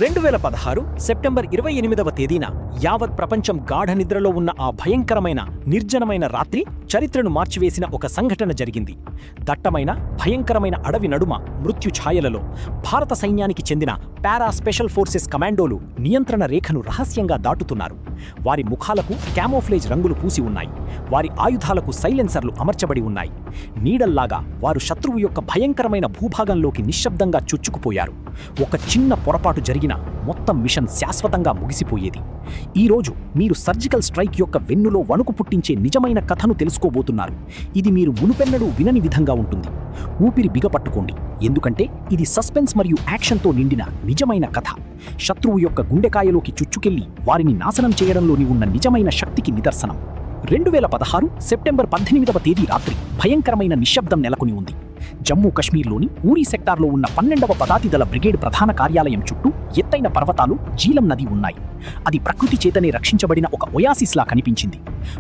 2016 September 28వ తేదీన యావత్ ప్రపంచం గాఢ నిద్రలో ఉన్న ఆ భయంకరమైన నిర్జనమైన రాత్రి చరిత్రను మార్చివేసిన ఒక సంఘటన జరిగింది. దట్టమైన భయంకరమైన అడవి నడుమ మృత్యు ఛాయలలో భారత సైన్యానికి చెందిన పారా స్పెషల్ ఫోర్సెస్ కమాండోలు నియంత్రణ రేఖను రహస్యంగా దాటుతున్నారు. వారి ముఖాలకు క్యామోఫ్లేజ్ రంగులు పూసి ఉన్నాయి. వారి ఆయుధాలకు సైలెన్సర్లు అమర్చబడి ఉన్నాయి. నీడల్లాగా వారు శత్రువు యొక్క భయంకరమైన భూభాగంలోకి నిశ్శబ్దంగా చొచ్చుకుపోయారు. ఒక చిన్న పొరపాటు జరిగినా మొత్తం మిషన్ శాశ్వతంగా ముగిసిపోయేది. ఈరోజు మీరు సర్జికల్ స్ట్రైక్ యొక్క వెన్నులో వణుకు పుట్టించే నిజమైన కథను తెలుసుకోబోతున్నారు. ఇది మీరు మునుపెన్నడూ వినని విధంగా ఉంటుంది. ఊపిరి బిగపట్టుకోండి, ఎందుకంటే ఇది సస్పెన్స్ మరియు యాక్షన్తో నిండిన నిజమైన కథ. శత్రువు యొక్క గుండెకాయలోకి చుచ్చుకెళ్లి వారిని నాశనం చేయడంలోని ఉన్న నిజమైన శక్తికి నిదర్శనం. 2016 సెప్టెంబర్ 18వ తేదీ రాత్రి భయంకరమైన నిశ్శబ్దం నెలకొని ఉంది. జమ్మూ కశ్మీర్లోని ఊరీ సెక్టార్లో ఉన్న 12వ పదాతిదళ బ్రిగేడ్ ప్రధాన కార్యాలయం చుట్టూ ఎత్తైన పర్వతాలు, జీలం నది ఉన్నాయి. అది ప్రకృతి చేతనే రక్షించబడిన ఒక ఒయాసిస్లా కనిపించింది.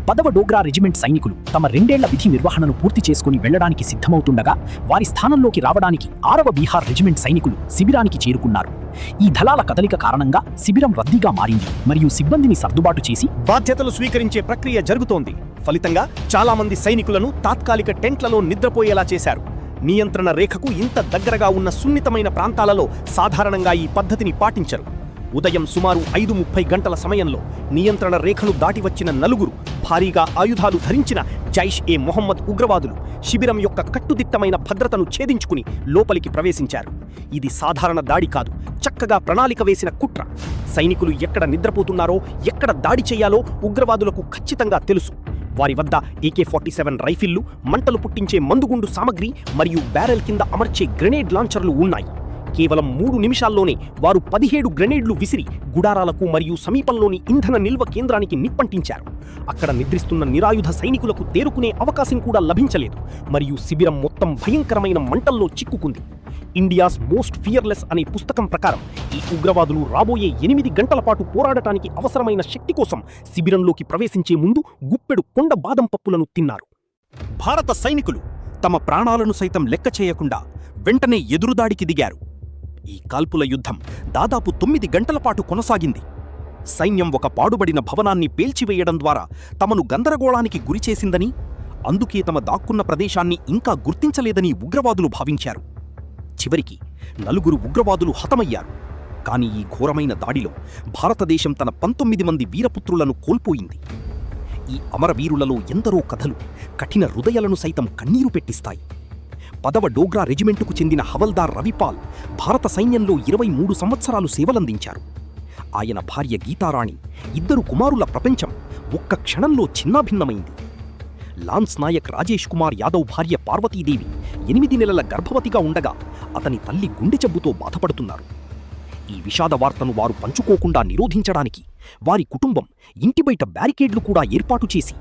10వ డోగ్రా రెజిమెంట్ సైనికులు తమ 2 ఏళ్ల విధి నిర్వహణను పూర్తి చేసుకుని వెళ్లడానికి సిద్ధమవుతుండగా వారి స్థానంలోకి రావడానికి 6వ బీహార్ రెజిమెంట్ సైనికులు శిబిరానికి చేరుకున్నారు. ఈ దళాల కదలిక కారణంగా శిబిరం రద్దీగా మారింది మరియు సిబ్బందిని సర్దుబాటు చేసి బాధ్యతలు స్వీకరించే ప్రక్రియ జరుగుతోంది. ఫలితంగా చాలా మంది సైనికులను తాత్కాలిక టెంట్లలో నిద్రపోయేలా చేశారు. నియంత్రణ రేఖకు ఇంత దగ్గరగా ఉన్న సున్నితమైన ప్రాంతాలలో సాధారణంగా ఈ పద్ధతిని పాటించరు. ఉదయం సుమారు 5:30 గంటల సమయంలో నియంత్రణ రేఖను దాటి వచ్చిన 4 భారీగా ఆయుధాలు ధరించిన జైష్-ఏ మొహమ్మద్ ఉగ్రవాదులు శిబిరం యొక్క కట్టుదిట్టమైన భద్రతను ఛేదించుకుని లోపలికి ప్రవేశించారు. ఇది సాధారణ దాడి కాదు, చక్కగా ప్రణాళిక వేసిన కుట్ర. సైనికులు ఎక్కడ నిద్రపోతున్నారో, ఎక్కడ దాడి చేయాలో ఉగ్రవాదులకు ఖచ్చితంగా తెలుసు. వారి వద్ద AK-47 రైఫిళ్లు, మంటలు పుట్టించే మందుగుండు సామగ్రి మరియు బ్యారెల్ కింద అమర్చే గ్రెనేడ్ లాంచర్లు ఉన్నాయి. కేవలం 3 నిమిషాల్లోనే వారు 17 గ్రెనేడ్లు విసిరి గుడారాలకు మరియు సమీపంలోని ఇంధన నిల్వ కేంద్రానికి నిప్పంటించారు. అక్కడ నిద్రిస్తున్న నిరాయుధ సైనికులకు తేరుకునే అవకాశం కూడా లభించలేదు మరియు శిబిరం మొత్తం భయంకరమైన మంటల్లో చిక్కుకుంది. ఇండియాస్ మోస్ట్ ఫియర్లెస్ అనే పుస్తకం ప్రకారం ఈ ఉగ్రవాదులు రాబోయే 8 గంటల పాటు పోరాడటానికి అవసరమైన శక్తి కోసం శిబిరంలోకి ప్రవేశించే ముందు గుప్పెడు కొండ బాదం పప్పులను తిన్నారు. భారత సైనికులు తమ ప్రాణాలను సైతం లెక్క చేయకుండా వెంటనే ఎదురుదాడికి దిగారు. ఈ కాల్పుల యుద్ధం దాదాపు 9 గంటల పాటు కొనసాగింది. సైన్యం ఒక పాడుబడిన భవనాన్ని పేల్చివేయడం ద్వారా తమను గందరగోళానికి గురిచేసిందని, అందుకే తమ దాక్కున్న ప్రదేశాన్ని ఇంకా గుర్తించలేదని ఉగ్రవాదులు భావించారు. చివరికి 4 ఉగ్రవాదులు హతమయ్యారు. కానీ ఈ ఘోరమైన దాడిలో భారతదేశం తన 19 మంది వీరపుత్రులను కోల్పోయింది. ఈ అమరవీరులలో ఎందరో కథలు కఠిన హృదయాలను సైతం కన్నీరు పెట్టిస్తాయి. 10వ డోగ్రా రెజిమెంటుకు చెందిన హవల్దార్ రవిపాల్ భారత సైన్యంలో 23 సంవత్సరాలు సేవలందించారు. ఆయన భార్య గీతారాణి, 2 కుమారుల ప్రపంచం ఒక్క క్షణంలో చిన్నాభిన్నమైంది. లాన్స్ నాయక్ రాజేష్ కుమార్ యాదవ్ భార్య పార్వతీదేవి 8 నెలల గర్భవతిగా ఉండగా అతని తల్లి గుండె జబ్బుతో బాధపడుతున్నారు. ఈ విషాద వార్తను వారు పంచుకోకుండా నిరోధించడానికి వారి కుటుంబం ఇంటి బయట బ్యారికేడ్లు కూడా ఏర్పాటు చేసి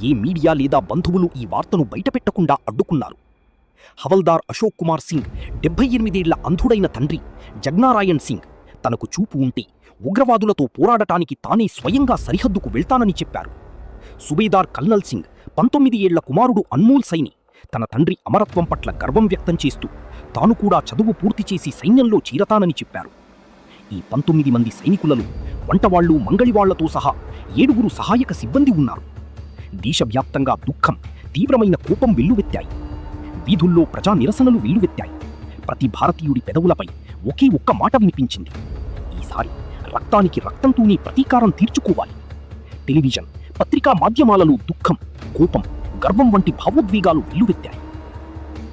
ఏ మీడియా లేదా బంధువులు ఈ వార్తను బయటపెట్టకుండా అడ్డుకున్నారు. హవల్దార్ అశోక్ కుమార్ సింగ్ 78 ఏళ్ల అంధుడైన తండ్రి జగ్నారాయణ్ సింగ్ తనకు చూపు ఉంటే ఉగ్రవాదులతో పోరాడటానికి తానే స్వయంగా సరిహద్దుకు వెళ్తానని చెప్పారు. సుబేదార్ కల్నల్ సింగ్ 19 ఏళ్ల కుమారుడు అన్మోల్ సైని తన తండ్రి అమరత్వం పట్ల గర్వం వ్యక్తం చేస్తూ తాను కూడా చదువు పూర్తి చేసి సైన్యంలో చేరతానని చెప్పారు. ఈ 19 మంది సైనికులలో వంటవాళ్లు, మంగళివాళ్లతో సహా 7 సహాయక సిబ్బంది ఉన్నారు. దేశవ్యాప్తంగా దుఃఖం, తీవ్రమైన కోపం వెల్లువెత్తాయి. వీధుల్లో ప్రజా నిరసనలు వెల్లువెత్తాయి. ప్రతి భారతీయుడి పెదవులపై ఒకే ఒక్క మాట వినిపించింది: ఈసారి రక్తానికి రక్తంతోనే ప్రతీకారం తీర్చుకోవాలి. టెలివిజన్, పత్రికా మాధ్యమాలలో దుఃఖం, కోపం, గర్వం వంటి భావోద్వేగాలు వెల్లువెత్తాయి.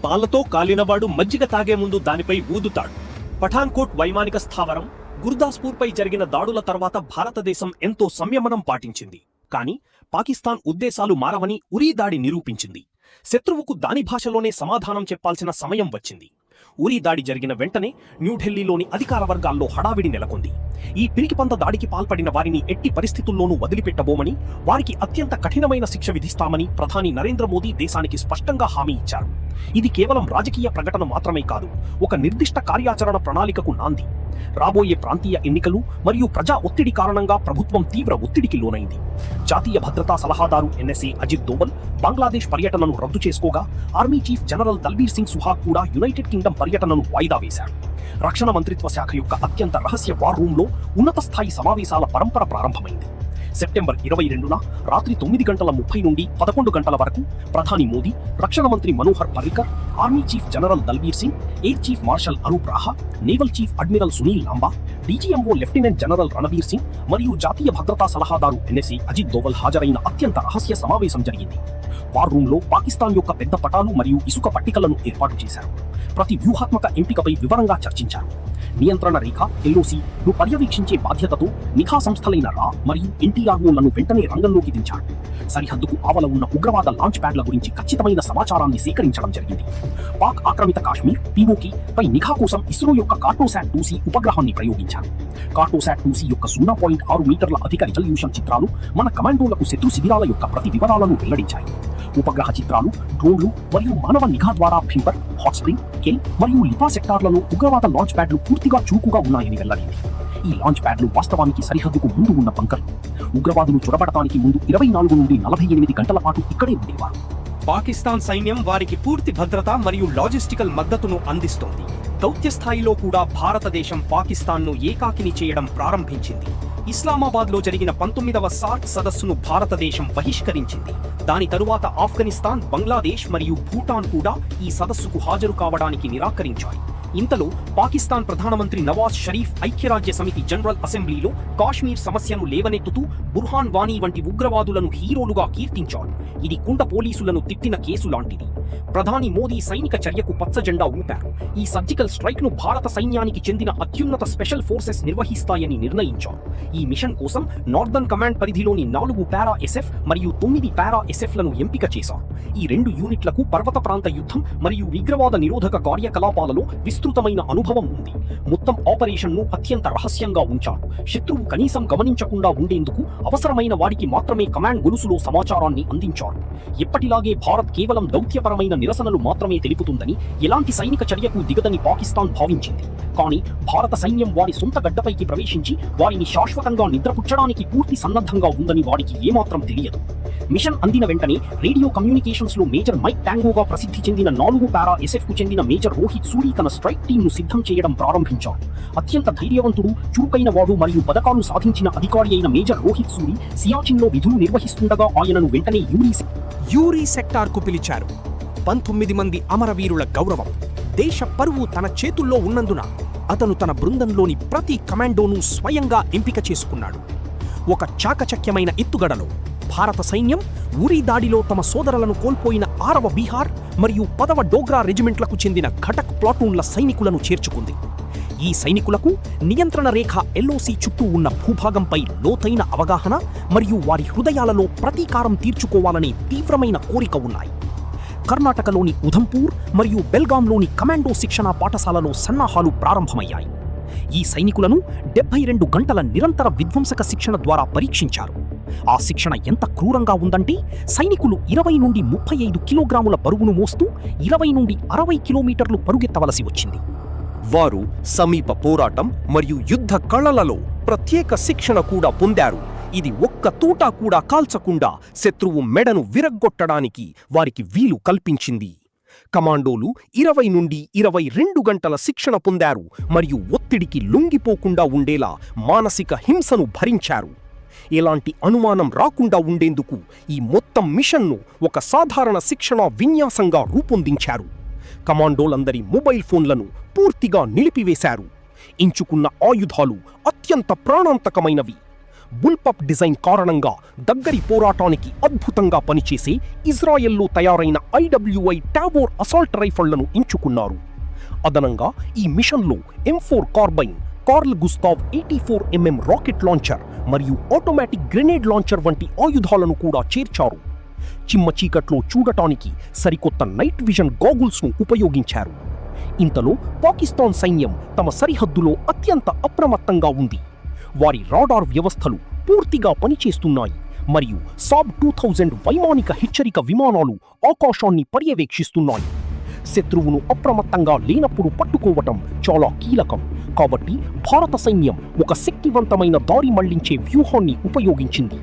పాలతో కాలినవాడు మజ్జిగ తాగే ముందు దానిపై ఊదుతాడు. పఠాన్కోట్ వైమానిక స్థావరం, గుర్దాస్పూర్పై జరిగిన దాడుల తర్వాత భారతదేశం ఎంతో సంయమనం పాటించింది. కానీ పాకిస్తాన్ ఉద్దేశాలు మారవని ఉరీ దాడి నిరూపించింది. శత్రువుకు దాని భాషలోనే సమాధానం చెప్పాల్సిన సమయం వచ్చింది. ఉరీ దాడి జరిగిన వెంటనే న్యూఢిల్లీలోని అధికార వర్గాల్లో హడావిడి నెలకొంది. ఈ పిరికిపంద దాడికి పాల్పడిన వారిని ఎట్టి పరిస్థితుల్లోనూ వదిలిపెట్టబోమని, వారికి అత్యంత కఠినమైన శిక్ష విధిస్తామని ప్రధాని నరేంద్ర మోదీ దేశానికి స్పష్టంగా హామీ ఇచ్చారు. ఇది కేవలం రాజకీయ ప్రకటన మాత్రమే కాదు, ఒక నిర్దిష్ట కార్యాచరణ ప్రణాళికకు నాంది. రాబోయే ప్రాంతీయ ఎన్నికలు మరియు ప్రజా ఒత్తిడి కారణంగా ప్రభుత్వం తీవ్ర ఒత్తిడికి లోనైంది. జాతీయ భద్రతా సలహాదారు NSA అజిత్ దోవల్ బంగ్లాదేశ్ పర్యటనను రద్దు చేసుకోగా, army chief general Dalbir Singh Suhag కూడా యునైటెడ్ కింగ్డమ్ పర్యటనను వాయిదా వేశారు. రక్షణ మంత్రిత్వ శాఖ యొక్క అత్యంత రహస్య వార్ రూమ్లో ఉన్నత స్థాయి సమావేశాల పరంపర ప్రారంభమైంది. సెప్టెంబర్ 22న రాత్రి 9:30 నుండి 11 గంటల వరకు ప్రధాని మోదీ, రక్షణ మంత్రి Manohar Parrikar, army chief general Dalbir Singh, air chief marshal Anup Raha, naval chief admiral Sunil Lamba, DGMO lieutenant general Ranbir Singh మరియు జాతీయ భద్రతా సలహాదారు NSA అజిత్ దోవల్ హాజరైన అత్యంత రహస్య సమావేశం జరిగింది. వార్ రూమ్లో పాకిస్తాన్ యొక్క పెద్ద పటాలు మరియు ఇసుక పట్టికలను ఏర్పాటు చేశారు. ప్రతి వ్యూహాత్మక ఎంపికపై వివరంగా చర్చించారు. నియంత్రణ రేఖ LOC-ను పర్యవేక్షించే బాధ్యతతో నిఘా సంస్థలైన రా మరియు NTROలను వెంటనే రంగంలోకి దించారు. సరిహద్దుకు ఆవల ఉన్న ఉగ్రవాద లాంచ్ ప్యాడ్ల గురించి ఖచ్చితమైన సమాచారాన్ని సేకరించడం జరిగింది. పాక్ ఆక్రమిత కాశ్మీర్ POK పై నిఘా కోసం ఇస్రో యొక్క కార్టోసాట్ 2C ఉపగ్రహాన్ని ప్రయోగించారు. కార్టోసాట్ 2C యొక్క 0.6 మీటర్ల అధిక రిజల్యూషన్ చిత్రాలు మన కమాండోలకు శత్రు శిబిరాల యొక్క ప్రతి వివరాలను వెల్లడించాయి. ఉపగ్రహ చిత్రాలు, డ్రోన్లు మరియు మానవ నిఘా ద్వారా భింపర్, హాట్ స్ప్రింగ్, కెల్ మరియు లిపా సెక్టార్లలో ఉగ్రవాద లాంచ్ ప్యాడ్లు పూర్తిగా చురుకుగా ఉన్నాయని వెల్లడింది. ఈ లాంచ్ ప్యాడ్లు వాస్తవానికి సరిహద్దుకు ముందు ఉన్న బంకర్లు. ఉగ్రవాదులు చొరబడటానికి ముందు 24 నుండి 48 గంటల పాటు ఇక్కడే ఉండేవారు. పాకిస్తాన్ సైన్యం వారికి పూర్తి భద్రత మరియు లాజిస్టికల్ మద్దతును అందిస్తోంది. దౌత్య స్థాయిలో కూడా భారతదేశం పాకిస్తాన్ను ఏకాకిని చేయడం ప్రారంభించింది. ఇస్లామాబాద్లో జరిగిన 19వ సార్క్ సదస్సును భారతదేశం బహిష్కరించింది. దాని తరువాత ఆఫ్ఘనిస్తాన్, బంగ్లాదేశ్ మరియు భూటాన్ కూడా ఈ సదస్సుకు హాజరు కావడానికి నిరాకరించాయి. ఇంతలో పాకిస్తాన్ ప్రధానమంత్రి నవాజ్ షరీఫ్ ఐక్యరాజ్య సమితి జనరల్ అసెంబ్లీలో కాశ్మీర్ సమస్యను లేవనెత్తుతూ బుర్హాన్ వానీ వంటి ఉగ్రవాదులను హీరోలుగా కీర్తించారు. ఇది కుండ పోలీసులను తిట్టిన కేసు లాంటిది. ప్రధాని మోదీ సైనిక చర్యకు పచ్చజెండా ఊపారు. ఈ సర్జికల్ స్ట్రైక్ ను భారత సైన్యానికి చెందిన అత్యున్నత స్పెషల్ ఫోర్సెస్ నిర్వహిస్తాయని నిర్ణయించారు. ఈ మిషన్ కోసం నార్దర్న్ కమాండ్ పరిధిలోని 4 పారా SF మరియు 9 పారా SFలను ఎంపిక చేశారు. ఈ 2 యూనిట్లకు పర్వత ప్రాంత యుద్ధం మరియు ఉగ్రవాద నిరోధక కార్యకలాపాలలో విస్తృతమైన అనుభవం ఉంది. మొత్తం ఆపరేషన్ ను అత్యంత రహస్యంగా ఉంచారు. శత్రువు కనీసం గమనించకుండా ఉండేందుకు అవసరమైన వారికి మాత్రమే కమాండ్ గొలుసులో సమాచారాన్ని అందించారు. ఎప్పటిలాగే భారత్ కేవలం దౌత్యపరమైన నిరసనలు మాత్రమే తెలుపుతుందని, ఎలాంటి సైనిక చర్యకు దిగదని పాకిస్తాన్ భావించింది. కానీ భారత సైన్యం వారి సొంత గడ్డపైకి ప్రవేశించి వారిని శాశ్వతంగా నిద్రపుచ్చడానికి పూర్తి సన్నద్ధంగా ఉందని వారికి ఏమాత్రం తెలియదు. మిషన్ అందిన వెంటనే రేడియో కమ్యూనికేషన్స్ లో మేజర్ మైక్ టాంగోగా ప్రసిద్ధి చెందిన 4 పారా SF కు చెందిన మేజర్ రోహిత్ సూరి తన స్ట్రైక్ టీమ్ ను సిద్ధం చేయడం ప్రారంభించారు. అత్యంత ధైర్యవంతుడు, చురుకైన వాడు మరియు పథకాలు సాధించిన అధికారి అయిన మేజర్ రోహిత్ సూరి సియాచిన్ లో విధులు నిర్వహిస్తుండగా ఆయనను వెంటనే యూరీ సెక్టార్ కు పిలిచారు. 19 మంది అమరవీరుల గౌరవం, దేశ పరువు తన చేతుల్లో ఉన్నందున అతను తన బృందంలోని ప్రతి కమాండోను స్వయంగా ఎంపిక చేసుకున్నాడు. ఒక చాకచక్యమైన ఎత్తుగడలో భారత సైన్యం ఉరీ దాడిలో తమ సోదరులను కోల్పోయిన 6వ బీహార్ మరియు 10వ డోగ్రా రెజిమెంట్లకు చెందిన ఘటక్ ప్లాటూన్ల సైనికులను చేర్చుకుంది. ఈ సైనికులకు నియంత్రణ రేఖ LOC చుట్టూ ఉన్న భూభాగంపై లోతైన అవగాహన మరియు వారి హృదయాలలో ప్రతీకారం తీర్చుకోవాలనే తీవ్రమైన కోరిక ఉన్నాయి. కర్ణాటకలోని ఉధంపూర్ మరియు బెల్గాంలోని కమాండో శిక్షణా పాఠశాలలో సన్నాహాలు ప్రారంభమయ్యాయి. ఈ సైనికులను 72 గంటల నిరంతర విధ్వంసక శిక్షణ ద్వారా పరీక్షించారు. ఆ శిక్షణ ఎంత క్రూరంగా ఉందంటే సైనికులు 20 నుండి 35 కిలోగ్రాముల బరువును మోస్తూ 20 నుండి 60 కిలోమీటర్లు పరుగెత్తవలసి వచ్చింది. వారు సమీప పోరాటం మరియు యుద్ధ కళలలో ప్రత్యేక శిక్షణ కూడా పొందారు. ఇది ఒక్క తూటా కూడా కాల్చకుండా శత్రువు మెడను విరగ్గొట్టడానికి వారికి వీలు కల్పించింది. కమాండోలు 20 నుండి 22 గంటల శిక్షణ పొందారు మరియు ఒత్తిడికి లొంగిపోకుండా ఉండేలా మానసిక హింసను భరించారు. ఎలాంటి అనుమానం రాకుండా ఉండేందుకు ఈ మొత్తం మిషన్ను ఒక సాధారణ శిక్షణా విన్యాసంగా రూపొందించారు. కమాండోలందరి మొబైల్ ఫోన్లను పూర్తిగా నిలిపివేశారు. ఎంచుకున్న ఆయుధాలు అత్యంత ప్రాణాంతకమైనవి. బుల్పప్ డిజైన్ కారణంగా దగ్గరి పోరాటానికి అద్భుతంగా పనిచేసే ఇజ్రాయెల్లో తయారైన IWI టావోర్ అసాల్ట్ రైఫళ్లను ఎంచుకున్నారు. అదనంగా ఈ మిషన్లో M4 carbine, Carl Gustav 84mm rocket launcher మరియు ఆటోమేటిక్ గ్రెనేడ్ లాంచర్ వంటి ఆయుధాలను కూడా చేర్చారు. చిమ్మ చీకట్లో చూడటానికి సరికొత్త నైట్ విజన్ గాగుల్స్ను ఉపయోగించారు. ఇంతలో పాకిస్తాన్ సైన్యం తమ సరిహద్దులో అత్యంత అప్రమత్తంగా ఉంది. వారి రాడార్ వ్యవస్థలు పూర్తిగా పనిచేస్తున్నాయి మరియు సాబ్ 2000 వైమానిక హెచ్చరిక విమానాలు ఆకాశాన్ని పర్యవేక్షిస్తున్నాయి. శత్రువును అప్రమత్తంగా లేనప్పుడు పట్టుకోవటం చాలా కీలకం. కాబట్టి భారత సైన్యం ఒక శక్తివంతమైన దారి మళ్లించే వ్యూహాన్ని ఉపయోగించింది.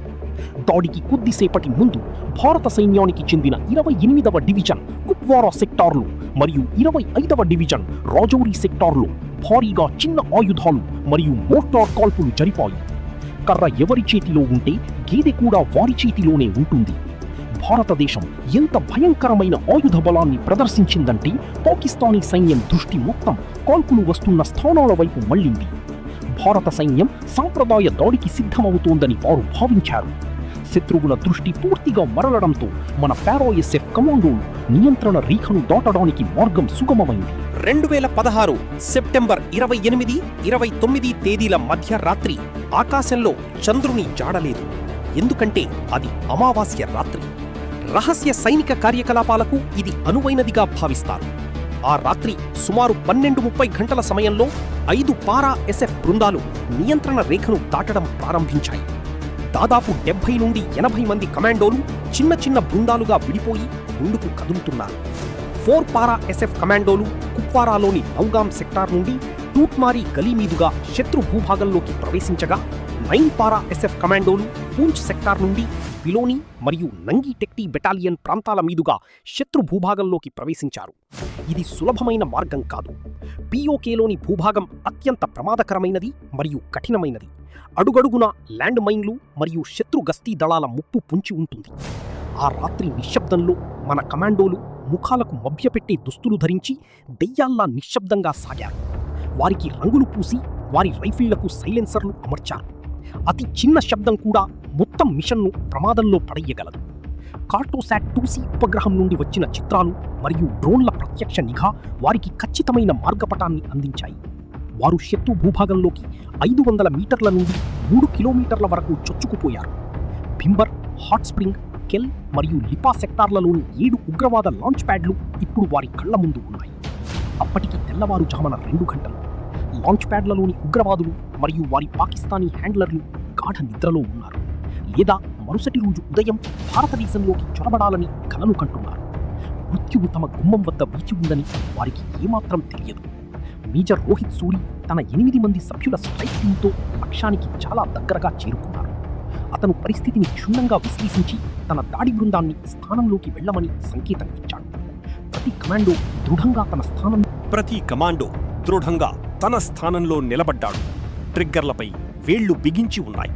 దాడికి కొద్దిసేపటి ముందు భారత సైన్యానికి చెందిన 28వ డివిజన్ కుప్వారా సెక్టార్లు మరియు 25వ డివిజన్ రాజౌరి సెక్టార్లు భారీగా చిన్న ఆయుధాలు మరియు మోర్టార్ కాల్పులు జరిపాయి. కర్ర ఎవరి చేతిలో ఉంటే గేదె కూడా వారి చేతిలోనే ఉంటుంది. భారతదేశం ఎంత భయంకరమైన ఆయుధ బలాన్ని ప్రదర్శించిందంటే పాకిస్తానీ సైన్యం దృష్టి మొత్తం కాల్పులు వస్తున్న స్థానాల వైపు మళ్లింది. భారత సైన్యం సాంప్రదాయ దాడికి సిద్ధమవుతోందని వారు భావించారు. శత్రువుల దృష్టి పూర్తిగా మరలడంతో మన పారాఎస్ఎఫ్ కమాండోలు నియంత్రణ రేఖను దాటడానికి మార్గం సుగమమైంది. 2016 సెప్టెంబర్ 28, 29 తేదీల మధ్య రాత్రి ఆకాశంలో చంద్రుని జాడలేదు. ఎందుకంటే అది అమావాస్య రాత్రి. రహస్య సైనిక కార్యకలాపాలకు ఇది అనువైనదిగా భావిస్తారు. ఆ రాత్రి సుమారు 12:30 గంటల సమయంలో 5 పారా ఎస్ఎఫ్ బృందాలు నియంత్రణ రేఖను దాటడం ప్రారంభించాయి. దాదాపు 70 నుండి 80 మంది కమాండోలు చిన్న చిన్న బృందాలుగా విడిపోయి ముందుకు కదులుతున్నారు. 4 పారా ఎస్ఎఫ్ కమాండోలు కుప్వారాలోని నౌగాం సెక్టార్ నుండి టూట్మారీ గలీ మీదుగా శత్రు భూభాగంలోకి ప్రవేశించగా 9 పారా ఎస్ఎఫ్ కమాండోలు పూంచ్ సెక్టార్ నుండి పిలోని మరియు నంగి టెక్టీ బెటాలియన్ ప్రాంతాల మీదుగా శత్రు భూభాగంలోకి ప్రవేశించారు. ఇది సులభమైన మార్గం కాదు. పిఓకేలోని భూభాగం అత్యంత ప్రమాదకరమైనది మరియు కఠినమైనది. అడుగడుగునా ల్యాండ్ మైన్లు మరియు శత్రు గస్తీ దళాల ముప్పు పొంచి ఉంటుంది. ఆ రాత్రి నిశ్శబ్దంలో మన కమాండోలు ముఖాలకు మభ్యపెట్టే దుస్తులు ధరించి దెయ్యాల్లా నిశ్శబ్దంగా సాగారు. వారికి రంగులు పూసి వారి రైఫిళ్లకు సైలెన్సర్లు అమర్చారు. అతి చిన్న శబ్దం కూడా మొత్తం మిషన్ను ప్రమాదంలో పడేయగలదు. కార్టోసాట్ 2C ఉపగ్రహం నుండి వచ్చిన చిత్రాలు మరియు డ్రోన్ల ప్రత్యక్ష నిఘా వారికి ఖచ్చితమైన మార్గపటాన్ని అందించాయి. వారు శత్రు భూభాగంలోకి 500 మీటర్ల నుండి 3 కిలోమీటర్ల వరకు చొచ్చుకుపోయారు. భింబర్, హాట్ స్ప్రింగ్, కెల్ మరియు లిపా సెక్టార్లలోని 7 ఉగ్రవాద లాంచ్ ప్యాడ్లు ఇప్పుడు వారి కళ్ల ముందు ఉన్నాయి. అప్పటికి తెల్లవారుజామున 2 గంటలు. లాంచ్ ప్యాడ్లలోని ఉగ్రవాదులు మరియు వారి పాకిస్తానీ హ్యాండ్లర్లు గాఢ నిద్రలో ఉన్నారు, లేదా మరుసటి రోజు ఉదయం భారతదేశంలోకి చొరబడాలని కలలు కంటున్నారు. మృత్యువు తమ గుమ్మం వద్ద వేచి ఉందని వారికి ఏమాత్రం తెలియదు. మేజర్ రోహిత్ సూరి తన 8 మంది సభ్యుల స్ట్రైక్ టీంతో లక్ష్యానికి చాలా దగ్గరగా చేరుకున్నారు. అతను పరిస్థితిని క్షుణ్ణంగా విశ్లేషించి తన దాడి బృందాన్ని స్థానంలోకి వెళ్లమని సంకేతం ఇచ్చాడు. ప్రతి కమాండో దృఢంగా తన స్థానంలో నిలబడ్డాడు. ట్రిగ్గర్లపై వేళ్లు బిగించి ఉన్నాయి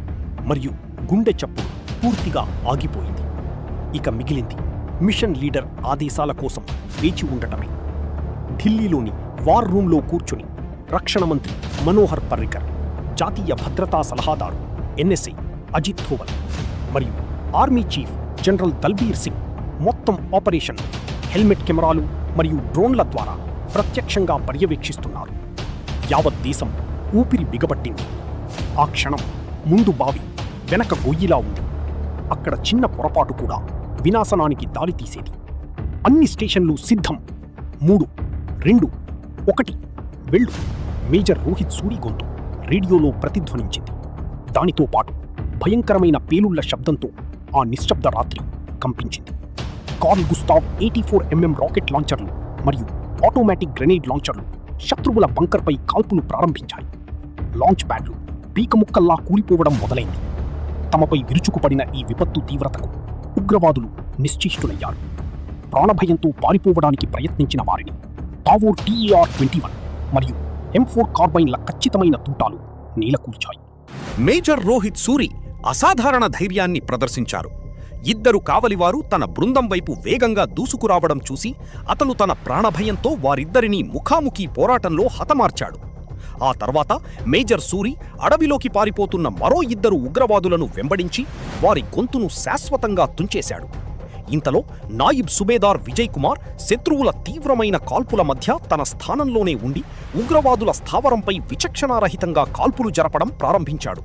మరియు గుండె చప్పుడు పూర్తిగా ఆగిపోయింది. ఇక మిగిలింది మిషన్ లీడర్ ఆదేశాల కోసం వేచి ఉండటమే. ఢిల్లీలోని వార్ రూంలో కూర్చుని రక్షణ మంత్రి మనోహర్ పర్రికర్, జాతీయ భద్రతా సలహాదారు ఎన్ఎస్ఐ అజిత్ ధోవల్ మరియు army chief general Dalbir Singh మొత్తం ఆపరేషన్ హెల్మెట్ కెమెరాలు మరియు డ్రోన్ల ద్వారా ప్రత్యక్షంగా పర్యవేక్షిస్తున్నారు. యావత్ దేశం ఊపిరి బిగబట్టింది. ఆ క్షణం ముందు బావి వెనక గొయ్యిలా ఉంది. అక్కడ చిన్న పొరపాటు కూడా వినాశనానికి దారితీసేది. అన్ని స్టేషన్లు సిద్ధం. 3, 2, 1 వెళ్ళు. మేజర్ రోహిత్ సూరి గొంతు రేడియోలో ప్రతిధ్వనించింది. దానితో పాటు భయంకరమైన పేలుళ్ల శబ్దంతో ఆ నిశ్శబ్ద రాత్రి కంపించింది. కార్ల్ గుస్తావ్ 84mm రాకెట్ లాంచర్లు మరియు ఆటోమేటిక్ గ్రెనేడ్ లాంచర్లు శత్రువుల బంకర్పై కాల్పులు ప్రారంభించాయి. లాంచ్ ప్యాడ్లు పీకముక్కల్లా కూలిపోవడం మొదలైంది. తమపై విరుచుకుపడిన ఈ విపత్తు తీవ్రతకు ఉగ్రవాదులు నిశ్చేష్టులయ్యారు. ప్రాణభయంతో పారిపోవడానికి ప్రయత్నించిన వారిని టావోర్ TAR-21 మరియు M4 కార్బైన్ల ఖచ్చితమైన తూటాలు నేలకూల్చాయి. మేజర్ రోహిత్ సూరి అసాధారణ ధైర్యాన్ని ప్రదర్శించారు. ఇద్దరు కావలివారు తన బృందం వైపు వేగంగా దూసుకురావడం చూసి అతను తన ప్రాణభయంతో వారిద్దరినీ ముఖాముఖి పోరాటంలో హతమార్చాడు. ఆ తర్వాత మేజర్ సూరి అడవిలోకి పారిపోతున్న మరో 2 ఉగ్రవాదులను వెంబడించి వారి గొంతును శాశ్వతంగా తుంచేశాడు. ఇంతలో నాయిబ్ సుబేదార్ విజయ్ కుమార్ శత్రువుల తీవ్రమైన కాల్పుల మధ్య తన స్థానంలోనే ఉండి ఉగ్రవాదుల స్థావరంపై విచక్షణారహితంగా కాల్పులు జరపడం ప్రారంభించాడు.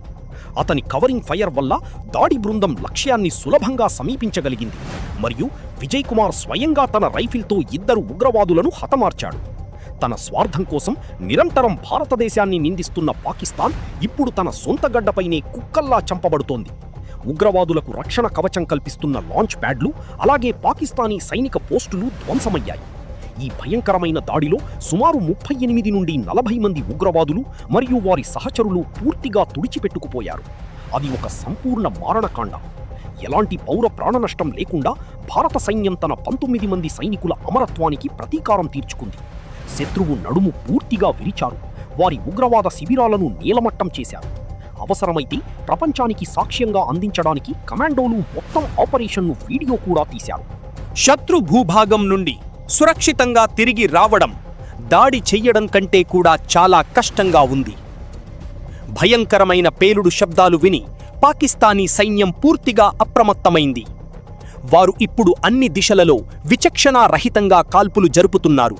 అతని కవరింగ్ ఫైర్ వల్ల దాడి బృందం లక్ష్యాన్ని సులభంగా సమీపించగలిగింది మరియు విజయ్ కుమార్ స్వయంగా తన రైఫిల్తో 2 ఉగ్రవాదులను హతమార్చాడు. తన స్వార్థం కోసం నిరంతరం భారతదేశాన్ని నిందిస్తున్న పాకిస్తాన్ ఇప్పుడు తన సొంత గడ్డపైనే కుక్కల్లా చంపబడుతోంది. ఉగ్రవాదులకు రక్షణ కవచం కల్పిస్తున్న లాంచ్ ప్యాడ్లు, అలాగే పాకిస్తానీ సైనిక పోస్టులు ధ్వంసమయ్యాయి. ఈ భయంకరమైన దాడిలో సుమారు 38 నుండి 40 మంది ఉగ్రవాదులు మరియు వారి సహచరులు పూర్తిగా తుడిచిపెట్టుకుపోయారు. అది ఒక సంపూర్ణ మారణకాండ. ఎలాంటి పౌర ప్రాణనష్టం లేకుండా భారత సైన్యం తన 19 మంది సైనికుల అమరత్వానికి ప్రతీకారం తీర్చుకుంది. శత్రువు నడుము పూర్తిగా విరిచారు. వారి ఉగ్రవాద శిబిరాలను నేలమట్టం చేశారు. అవసరమైతే ప్రపంచానికి సాక్ష్యంగా అందించడానికి కమాండోలు మొత్తం ఆపరేషన్ను వీడియో కూడా తీశారు. శత్రు భూభాగం నుండి సురక్షితంగా తిరిగి రావడం దాడి చెయ్యడం కంటే కూడా చాలా కష్టంగా ఉంది. భయంకరమైన పేలుడు శబ్దాలు విని పాకిస్తానీ సైన్యం పూర్తిగా అప్రమత్తమైంది. వారు ఇప్పుడు అన్ని దిశలలో విచక్షణారహితంగా కాల్పులు జరుపుతున్నారు.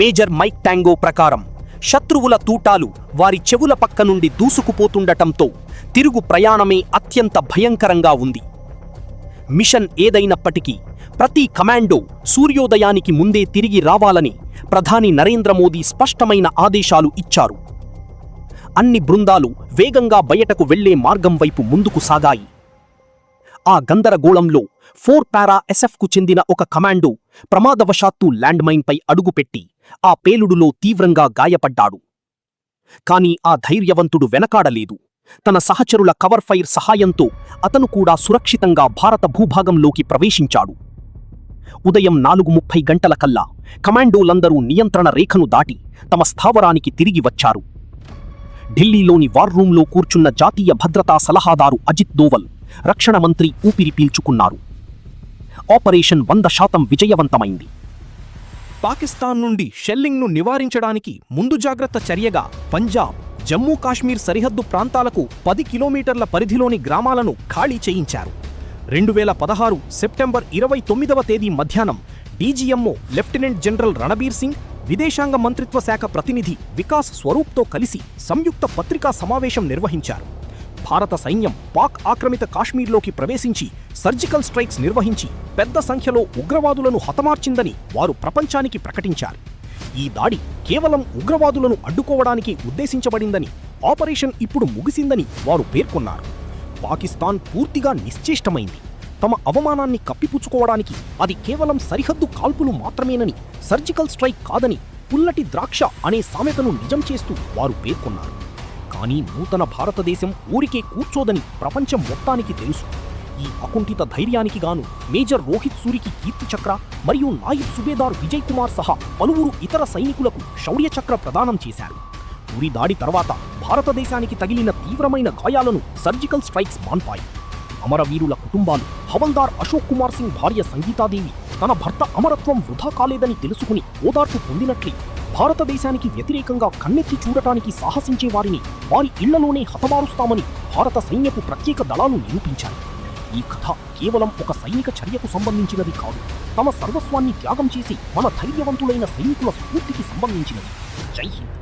మేజర్ మైక్ టాంగో ప్రకారం శత్రువుల తూటాలు వారి చెవుల పక్క నుండి దూసుకుపోతుండటంతో తిరుగు ప్రయాణమే అత్యంత భయంకరంగా ఉంది. మిషన్ ఏదైనప్పటికీ ప్రతి కమాండో సూర్యోదయానికి ముందే తిరిగి రావాలని ప్రధాని నరేంద్ర మోదీ స్పష్టమైన ఆదేశాలు ఇచ్చారు. అన్ని బృందాలు వేగంగా బయటకు వెళ్లే మార్గం వైపు ముందుకు సాగాయి. ఆ గందరగోళంలో 4 పారా ఎస్ఎఫ్కు చెందిన ఒక కమాండో ప్రమాదవశాత్తు ల్యాండ్మైన్పై అడుగుపెట్టి ఆ పేలుడులో తీవ్రంగా గాయపడ్డాడు. కాని ఆ ధైర్యవంతుడు వెనకాడలేదు. తన సహచరుల కవర్ ఫైర్ సహాయంతో అతను కూడా సురక్షితంగా భారత భూభాగంలోకి ప్రవేశించాడు. ఉదయం 4:30 గంటలకల్లా కమాండోలందరూ నియంత్రణ రేఖను దాటి తమ స్థావరానికి తిరిగి వచ్చారు. ఢిల్లీలోని వార్ రూంలో కూర్చున్న జాతీయ భద్రతా సలహాదారు అజిత్ దోవల్, రక్షణ మంత్రి ఊపిరి పీల్చుకున్నారు. ఆపరేషన్ 100% విజయవంతమైంది. పాకిస్తాన్ నుండి షెల్లింగ్ను నివారించడానికి ముందు జాగ్రత్త చర్యగా పంజాబ్, జమ్మూ కాశ్మీర్ సరిహద్దు ప్రాంతాలకు 10 కిలోమీటర్ల పరిధిలోని గ్రామాలను ఖాళీ చేయించారు. 2016 సెప్టెంబర్ 29వ తేదీ మధ్యాహ్నం DGMO lieutenant general Ranbir Singh, విదేశాంగ మంత్రిత్వ శాఖ ప్రతినిధి వికాస్ స్వరూప్తో కలిసి సంయుక్త పత్రికా సమావేశం నిర్వహించారు. భారత సైన్యం పాక్ ఆక్రమిత కాశ్మీర్లోకి ప్రవేశించి సర్జికల్ స్ట్రైక్స్ నిర్వహించి పెద్ద సంఖ్యలో ఉగ్రవాదులను హతమార్చిందని వారు ప్రపంచానికి ప్రకటించారు. ఈ దాడి కేవలం ఉగ్రవాదులను అడ్డుకోవడానికి ఉద్దేశించబడిందని, ఆపరేషన్ ఇప్పుడు ముగిసిందని వారు పేర్కొన్నారు. పాకిస్తాన్ పూర్తిగా నిశ్చేష్టమైంది. తమ అవమానాన్ని కప్పిపుచ్చుకోవడానికి అది కేవలం సరిహద్దు కాల్పులు మాత్రమేనని, సర్జికల్ స్ట్రైక్ కాదని, పుల్లటి ద్రాక్ష అనే సామెతను నిజం చేస్తూ వారు పేర్కొన్నారు. కానీ నూతన భారతదేశం ఊరికే కూర్చోదని ప్రపంచం మొత్తానికి తెలుసు. ఈ అకుంఠిత ధైర్యానికి గాను మేజర్ రోహిత్ సూరికి కీర్తి చక్ర మరియు నాయిబ్ సుబేదార్ విజయ్ కుమార్ సహా పలువురు ఇతర సైనికులకు శౌర్య చక్ర ప్రదానం చేశారు. ఉరి దాడి తర్వాత భారతదేశానికి తగిలిన తీవ్రమైన గాయాలను సర్జికల్ స్ట్రైక్స్ మాన్పాయి. అమరవీరుల కుటుంబాలు హవల్దార్ అశోక్ కుమార్ సింగ్ భార్య సంగీతాదేవి తన భర్త అమరత్వం వృధా కాలేదని తెలుసుకుని ఓదార్పు పొందినట్లే భారతదేశానికి వ్యతిరేకంగా కన్నెత్తి చూడటానికి సాహసించే వారిని వారి ఇళ్లలోనే హతమారుస్తామని భారత సైన్యపు ప్రత్యేక దళాలు నిరూపించాయి. ఈ కథ కేవలం ఒక సైనిక చర్యకు సంబంధించినది కాదు, తమ సర్వస్వాన్ని త్యాగం చేసి మన ధైర్యవంతులైన సైనికుల స్ఫూర్తికి సంబంధించినది. జై హింద్.